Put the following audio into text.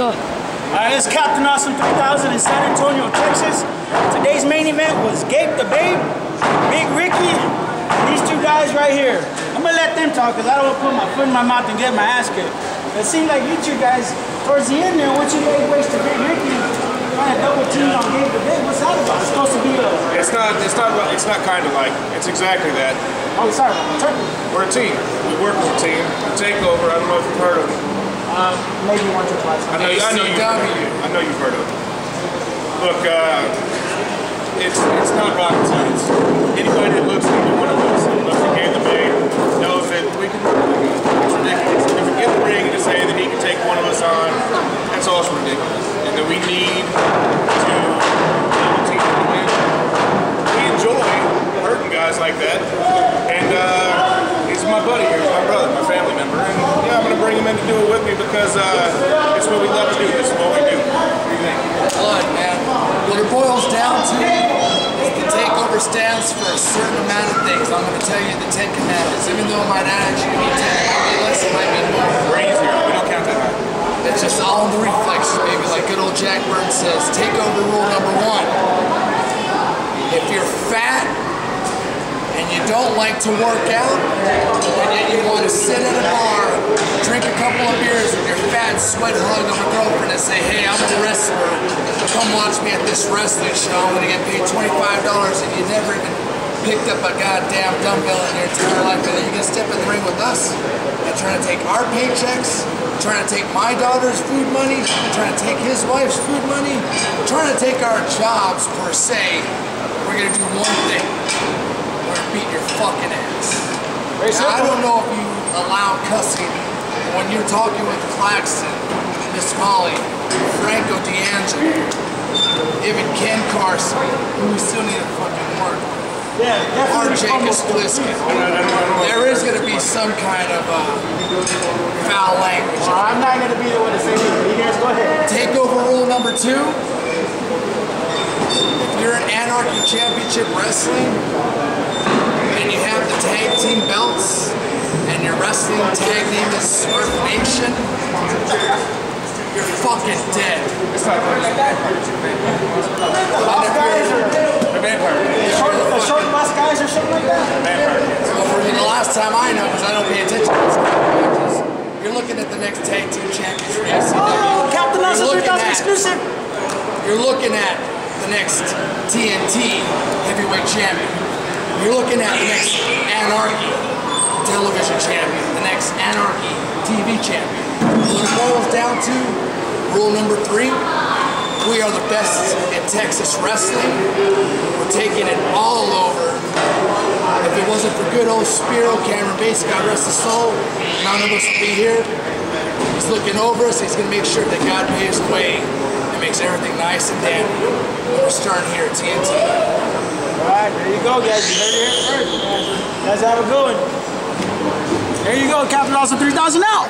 go. It's Captain Awesome 3000 in San Antonio, Texas. Today's main event was Gabe the Babe, Big Ricky, these two guys right here. I'm gonna let them talk because I don't want to put my foot in my mouth and get my ass kicked. It seemed like you two guys, towards the end there, once you gave waste to Big Ricky, trying to double team on Gabe the Babe. What's that about? It's supposed to be a... It's not kind of like, it's exactly that. Oh, sorry, we're a team. We work as a team. Takeover, I don't know if you've heard of it. Maybe once or twice. I know you've heard of it. Look, it's not rocket science. Anybody that looks at either one of us and looks at Gabe the Babe knows that we can. It's ridiculous. If we get in the ring and to say that he can take one of us on, that's also ridiculous. And that we need to team to win. We enjoy hurting guys like that. And he's my buddy here, he's my brother, my family member. And yeah, I'm gonna bring him in to do it with me because it's what we love to do. This is what we do. What do you think? Look, man, what it boils down to is the takeover stands for a certain amount of things. I'm going to tell you the 10 commandments. Even though it might actually be 10, it might be less, it might be more. We're easier. We don't count that high. It's just all in the reflexes, baby. Like good old Jack Burns says, takeover rule number 1. If you're fat and you don't like to work out, and yet you want to sit at a bar, drink a couple of beers with your fat sweat hug of a girlfriend and say, hey, I'm a wrestler, come watch me at this wrestling show, I'm going to get paid $25 and you never even picked up a goddamn dumbbell in your entire life, and then you can step in the ring with us and trying to take our paychecks, trying to take my daughter's food money, trying to take his wife's food money, trying to take our jobs per se. We're going to do one thing. We're going to beat your fucking ass. Now, I don't know if you allow cussing when you're talking with Claxton, Miss Molly, Franco D'Angelo, even Ken Carson, who we still need to fucking work with. Yeah, definitely. Jacobs Pliskin. There is going to be some kind of foul language. I'm not going to be the one to say anything. You guys go ahead. Takeover rule number 2. If you're in Anarchy Championship Wrestling and you have the tag team belts and your wrestling tag name is Smurf Nation, you're fucking dead. It's not like that. The vampire. The short bus guys or something like that? Well, for the last time I know, because I don't pay attention to this kind of matches, you're looking at the next tag team champions for SCW. Oh, Captain Awesome 3000 exclusive. You're looking at the next TNT heavyweight champion. You're looking at the next Anarchy television champion, the next Anarchy TV champion. What it boils down to, rule number 3, we are the best in Texas wrestling. We're taking it all over. If it wasn't for good old Spiro, Cameron Bates, God rest his soul, none of us would be here. He's looking over us. He's going to make sure that God pays the way and makes everything nice and dandy. We're starting here at TNT. Alright, there you go, guys. You heard it here first. Guys have a good one. There you go, Captain Awesome 3000 out.